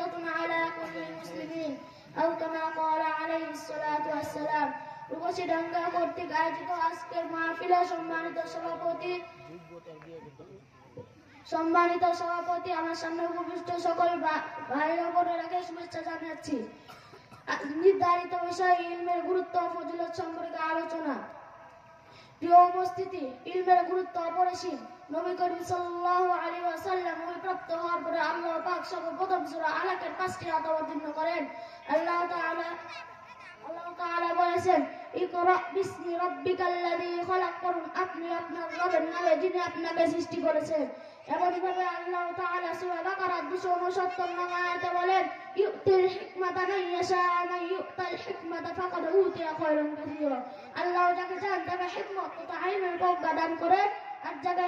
فريضة على كل المسلمين أو كما قال عليه الصلاة والسلام রূপসীডাঙ্গা কর্তৃক আয়োজিত আজকের মাহফিলে সম্মানিত সভাপতি আমার সামনে উপবিষ্ট সকল ভাই ও বোনেরাকে শুভেচ্ছা জানাচ্ছি। নির্ধারিত বিষয় ইলমের গুরুত্ব ও ফজিলত সম্পর্কে আলোচনা। প্রিয় উপস্থিতি, ইলমের গুরুত্ব অপরিসীম। নবী করিম সাল্লাল্লাহু আলাইহি ওয়াসাল্লাম প্রাপ্ত হওয়ার পরে আল্লাহ পাক সর্বপ্রথম সূরা আলাকের 5টি আয়াত অবতীর্ণ করেন। আল্লাহ তাআলা বলেছেন, ইকরা বিসমি রাব্বিকাল্লাযী খলাক, করুন আপনি আপনার রবের নামে যিনি আপনাকে সৃষ্টি করেছেন। এমনিভাবে আল্লাহ তাআলা সূরা বাকারা 269 নং আয়াতে বলেন, ইউতিল হিকমাতা মান ইয়াশা মান ইউতাল হিকমাতা ফাকাদ উতিয়া খায়রান কাসীরা। আল্লাহ যাকে চান তাকে হিকমত তথা ইলমের প্রজ্ঞা দান করেন, আর যাকে